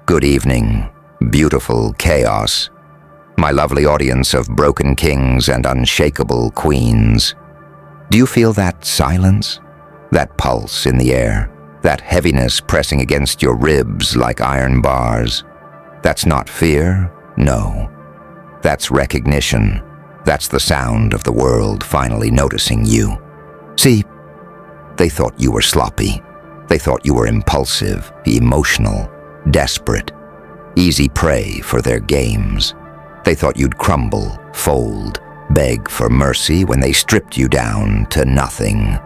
Good evening, beautiful chaos, my lovely audience of broken kings and unshakable queens. Do you feel that silence? That pulse in the air? That heaviness pressing against your ribs like iron bars? That's not fear, no. That's recognition. That's the sound of the world finally noticing you. See, they thought you were sloppy. They thought you were impulsive, emotional, desperate, easy prey for their games. They thought you'd crumble, fold, beg for mercy when they stripped you down to nothing.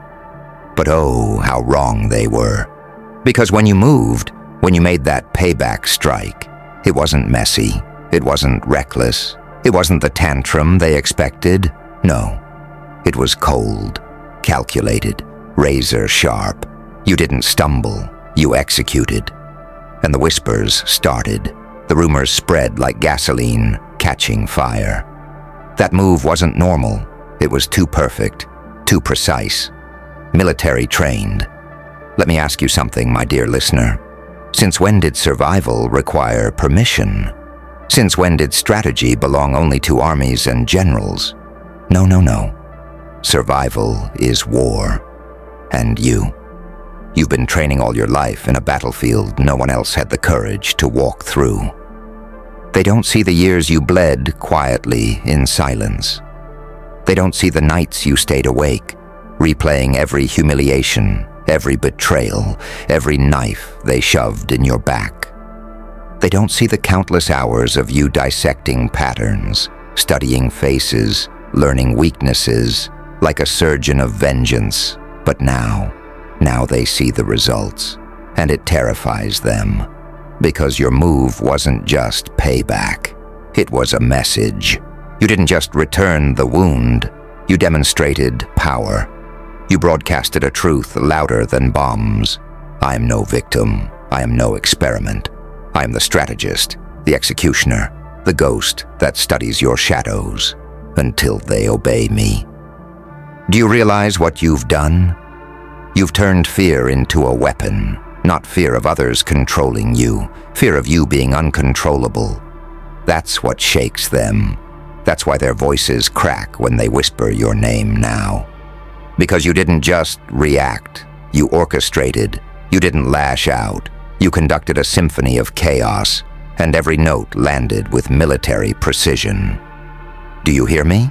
But oh, how wrong they were. Because when you moved, when you made that payback strike, it wasn't messy, it wasn't reckless, it wasn't the tantrum they expected. No, it was cold, calculated, razor sharp. You didn't stumble, you executed. And the whispers started. The rumors spread like gasoline, catching fire. That move wasn't normal. It was too perfect, too precise, military trained. Let me ask you something, my dear listener. Since when did survival require permission? Since when did strategy belong only to armies and generals? No, no, no. Survival is war. And you've been training all your life in a battlefield no one else had the courage to walk through. They don't see the years you bled quietly in silence. They don't see the nights you stayed awake, replaying every humiliation, every betrayal, every knife they shoved in your back. They don't see the countless hours of you dissecting patterns, studying faces, learning weaknesses, like a surgeon of vengeance. But now they see the results, and it terrifies them. Because your move wasn't just payback. It was a message. You didn't just return the wound. You demonstrated power. You broadcasted a truth louder than bombs. I am no victim. I am no experiment. I am the strategist, the executioner, the ghost that studies your shadows until they obey me. Do you realize what you've done? You've turned fear into a weapon. Not fear of others controlling you, fear of you being uncontrollable. That's what shakes them. That's why their voices crack when they whisper your name now. Because you didn't just react, you orchestrated, you didn't lash out, you conducted a symphony of chaos, and every note landed with military precision. Do you hear me?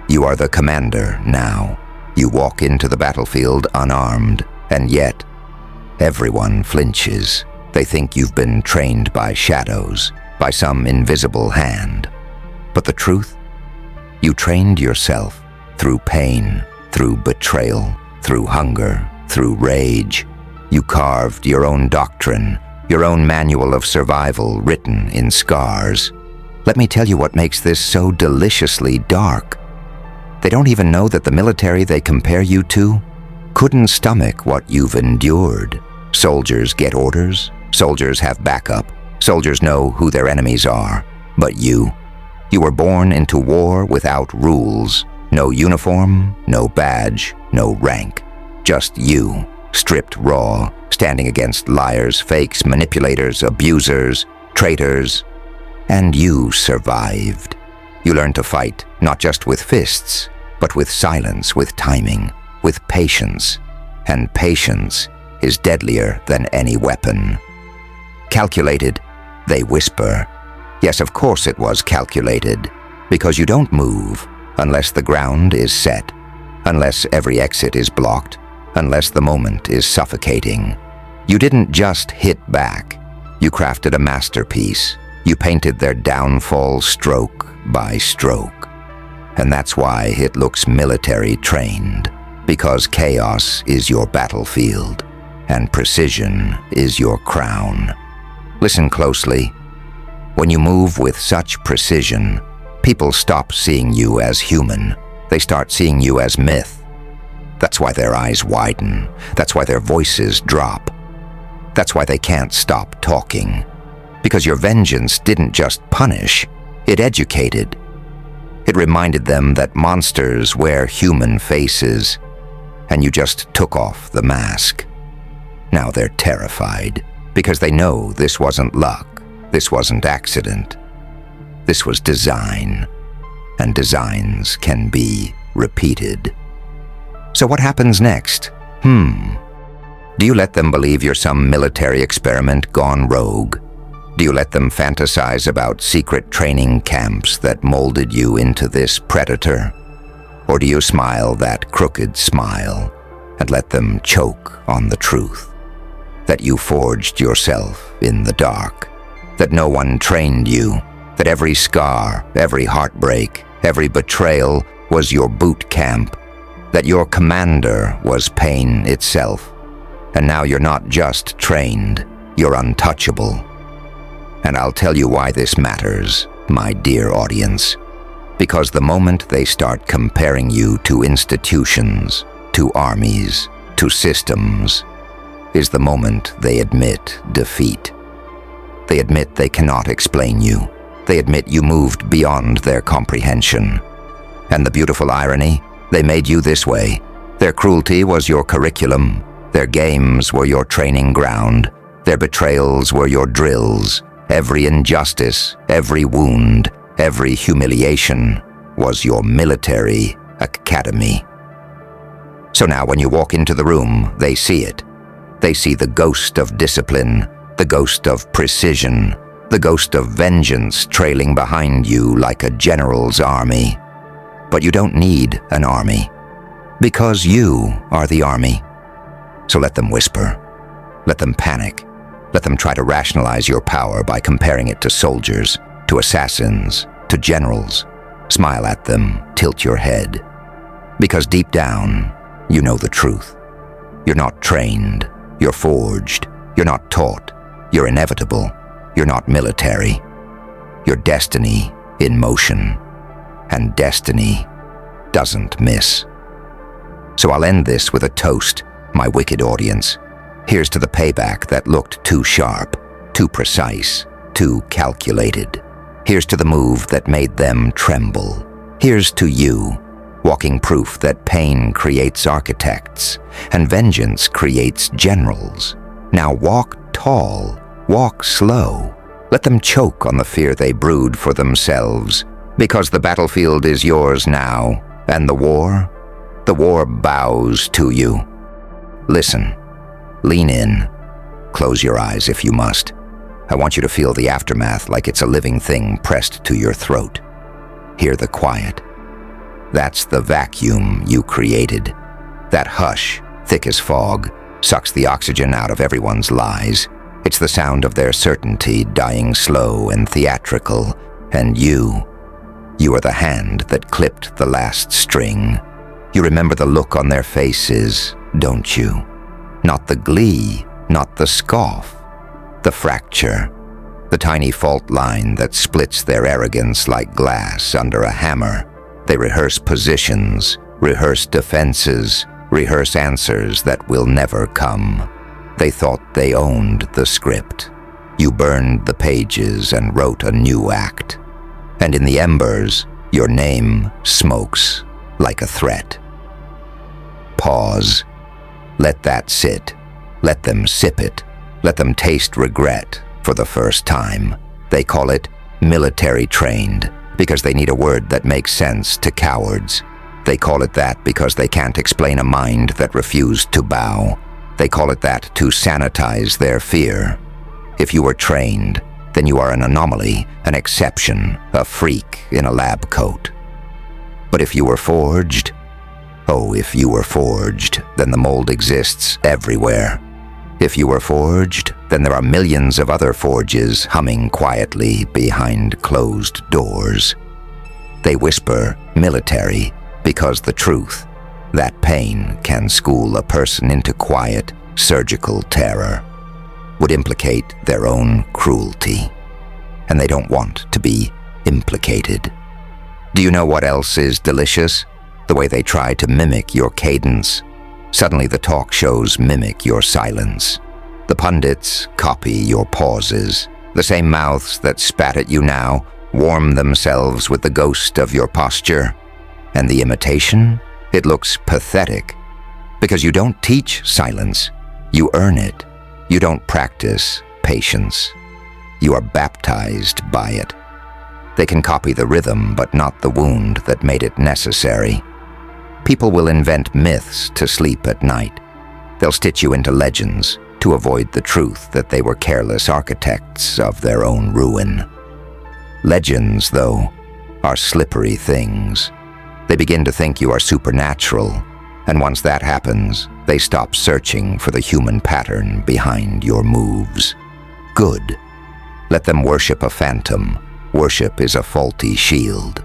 You are the commander now. You walk into the battlefield unarmed, and yet everyone flinches. They think you've been trained by shadows, by some invisible hand. But the truth? You trained yourself through pain, through betrayal, through hunger, through rage. You carved your own doctrine, your own manual of survival written in scars. Let me tell you what makes this so deliciously dark. They don't even know that the military they compare you to couldn't stomach what you've endured. Soldiers get orders, soldiers have backup, soldiers know who their enemies are. But you were born into war without rules. No uniform, no badge, no rank. Just you, stripped raw, standing against liars, fakes, manipulators, abusers, traitors. And you survived. You learned to fight, not just with fists, but with silence, with timing, with patience. And patience is deadlier than any weapon. Calculated, they whisper. Yes, of course it was calculated, because you don't move unless the ground is set, unless every exit is blocked, unless the moment is suffocating. You didn't just hit back. You crafted a masterpiece. You painted their downfall stroke by stroke. And that's why it looks military trained, because chaos is your battlefield, and precision is your crown. Listen closely. When you move with such precision, people stop seeing you as human. They start seeing you as myth. That's why their eyes widen. That's why their voices drop. That's why they can't stop talking. Because your vengeance didn't just punish, it educated. It reminded them that monsters wear human faces, and you just took off the mask. Now they're terrified, because they know this wasn't luck, this wasn't accident. This was design, and designs can be repeated. So what happens next? Do you let them believe you're some military experiment gone rogue? Do you let them fantasize about secret training camps that molded you into this predator? Or do you smile that crooked smile and let them choke on the truth? That you forged yourself in the dark, that no one trained you, that every scar, every heartbreak, every betrayal was your boot camp, that your commander was pain itself, and now you're not just trained, you're untouchable. And I'll tell you why this matters, my dear audience. Because the moment they start comparing you to institutions, to armies, to systems, is the moment they admit defeat. They admit they cannot explain you. They admit you moved beyond their comprehension. And the beautiful irony, they made you this way. Their cruelty was your curriculum. Their games were your training ground. Their betrayals were your drills. Every injustice, every wound, every humiliation was your military academy. So now when you walk into the room, they see it. They see the ghost of discipline, the ghost of precision, the ghost of vengeance trailing behind you like a general's army. But you don't need an army, because you are the army. So let them whisper, let them panic, let them try to rationalize your power by comparing it to soldiers, to assassins, to generals. Smile at them, tilt your head. Because deep down, you know the truth. You're not trained, you're forged, you're not taught, you're inevitable, you're not military. You're destiny in motion, and destiny doesn't miss. So I'll end this with a toast, my wicked audience. Here's to the payback that looked too sharp, too precise, too calculated. Here's to the move that made them tremble. Here's to you, walking proof that pain creates architects and vengeance creates generals. Now walk tall, walk slow. Let them choke on the fear they brewed for themselves, because the battlefield is yours now, and the war bows to you. Listen. Lean in. Close your eyes if you must. I want you to feel the aftermath like it's a living thing pressed to your throat. Hear the quiet. That's the vacuum you created. That hush, thick as fog, sucks the oxygen out of everyone's lies. It's the sound of their certainty dying slow and theatrical, and you are the hand that clipped the last string. You remember the look on their faces, don't you? Not the glee, not the scoff, the fracture, the tiny fault line that splits their arrogance like glass under a hammer. They rehearse positions, rehearse defenses, rehearse answers that will never come. They thought they owned the script. You burned the pages and wrote a new act. And in the embers, your name smokes like a threat. Pause. Let that sit. Let them sip it. Let them taste regret for the first time. They call it military trained because they need a word that makes sense to cowards. They call it that because they can't explain a mind that refused to bow. They call it that to sanitize their fear. If you were trained, then you are an anomaly, an exception, a freak in a lab coat. But if you were forged, if you were forged, then the mold exists everywhere. If you were forged, then there are millions of other forges humming quietly behind closed doors. They whisper military because the truth, that pain can school a person into quiet, surgical terror, would implicate their own cruelty. And they don't want to be implicated. Do you know what else is delicious? The way they try to mimic your cadence. Suddenly the talk shows mimic your silence. The pundits copy your pauses. The same mouths that spat at you now warm themselves with the ghost of your posture. And the imitation? It looks pathetic. Because you don't teach silence. You earn it. You don't practice. patience. You are baptized by it. They can copy the rhythm, but not the wound that made it necessary. People will invent myths to sleep at night. They'll stitch you into legends to avoid the truth that they were careless architects of their own ruin. Legends, though, are slippery things. They begin to think you are supernatural, and once that happens, they stop searching for the human pattern behind your moves. Good. Let them worship a phantom. Worship is a faulty shield.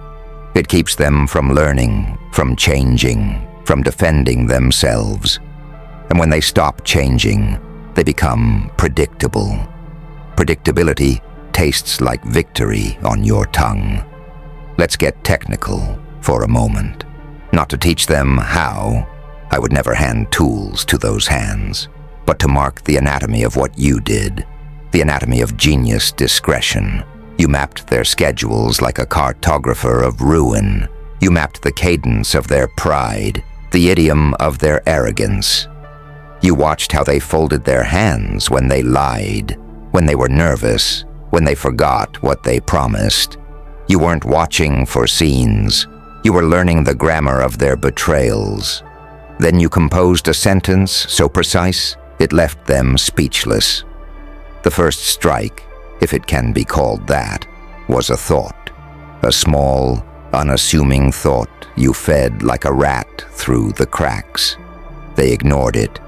It keeps them from learning, from changing, from defending themselves. And when they stop changing, they become predictable. Predictability tastes like victory on your tongue. Let's get technical for a moment. Not to teach them how. I would never hand tools to those hands, but to mark the anatomy of what you did, the anatomy of genius discretion. You mapped their schedules like a cartographer of ruin. You mapped the cadence of their pride, the idiom of their arrogance. You watched how they folded their hands when they lied, when they were nervous, when they forgot what they promised. You weren't watching for scenes. You were learning the grammar of their betrayals. Then you composed a sentence so precise, it left them speechless. The first strike, if it can be called that, was a thought. A small, unassuming thought you fed like a rat through the cracks. They ignored it.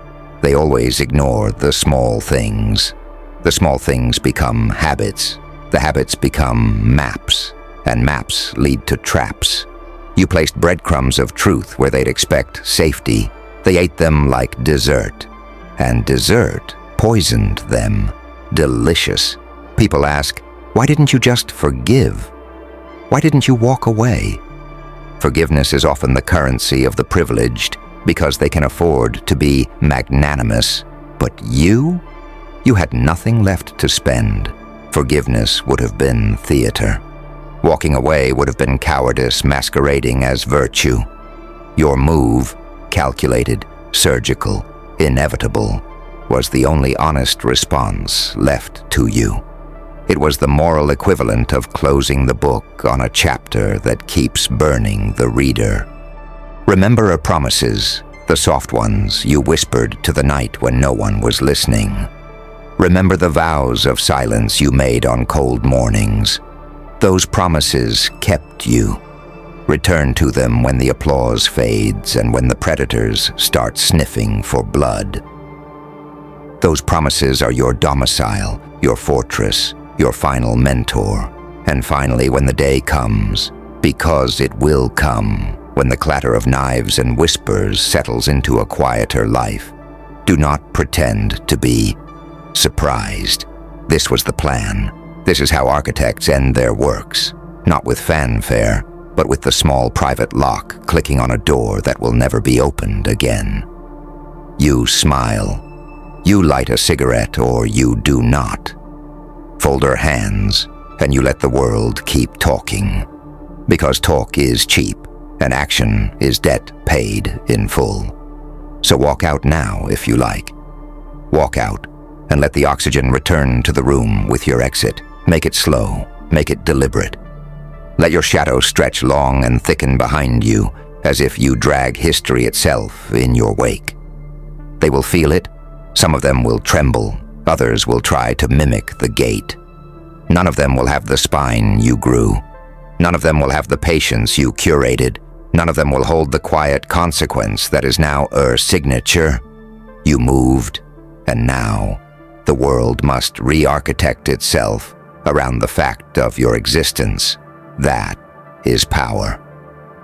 They always ignore the small things. The small things become habits. The habits become maps, and maps lead to traps. You placed breadcrumbs of truth where they'd expect safety. They ate them like dessert, and dessert poisoned them. Delicious. People ask, why didn't you just forgive? Why didn't you walk away? Forgiveness is often the currency of the privileged because they can afford to be magnanimous. But you had nothing left to spend. Forgiveness would have been theater. Walking away would have been cowardice masquerading as virtue. Your move, calculated, surgical, inevitable, was the only honest response left to you. It was the moral equivalent of closing the book on a chapter that keeps burning the reader. Remember her promises, the soft ones you whispered to the night when no one was listening. Remember the vows of silence you made on cold mornings. Those promises kept you. Return to them when the applause fades and when the predators start sniffing for blood. Those promises are your domicile, your fortress, your final mentor. And finally, when the day comes, because it will come, when the clatter of knives and whispers settles into a quieter life, do not pretend to be surprised. This was the plan. This is how architects end their works, not with fanfare, but with the small private lock clicking on a door that will never be opened again. You smile. You light a cigarette or you do not. Fold her hands, and you let the world keep talking. Because talk is cheap, and action is debt paid in full. So walk out now if you like. Walk out, and let the oxygen return to the room with your exit. Make it slow, make it deliberate. Let your shadow stretch long and thicken behind you, as if you drag history itself in your wake. They will feel it. Some of them will tremble. Others will try to mimic the gait. None of them will have the spine you grew. None of them will have the patience you curated. None of them will hold the quiet consequence that is now her signature. You moved, and now the world must re-architect itself around the fact of your existence. That is power.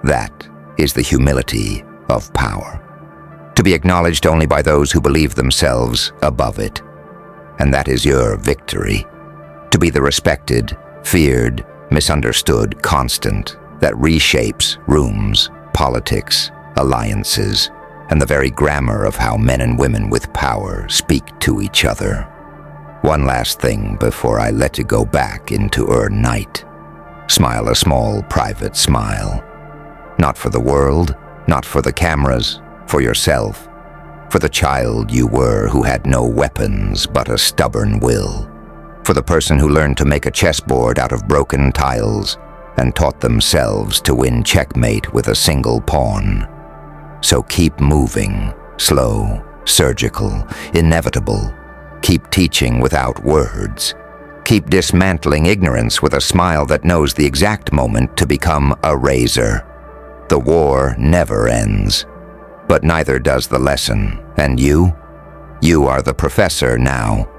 That is the humility of power. To be acknowledged only by those who believe themselves above it. And that is your victory. To be the respected, feared, misunderstood constant that reshapes rooms, politics, alliances, and the very grammar of how men and women with power speak to each other. One last thing before I let you go back into our night. Smile a small, private smile. Not for the world, not for the cameras, for yourself, for the child you were who had no weapons but a stubborn will. For the person who learned to make a chessboard out of broken tiles and taught themselves to win checkmate with a single pawn. So keep moving, slow, surgical, inevitable. Keep teaching without words. Keep dismantling ignorance with a smile that knows the exact moment to become a razor. The war never ends, but neither does the lesson. And you? You are the professor now.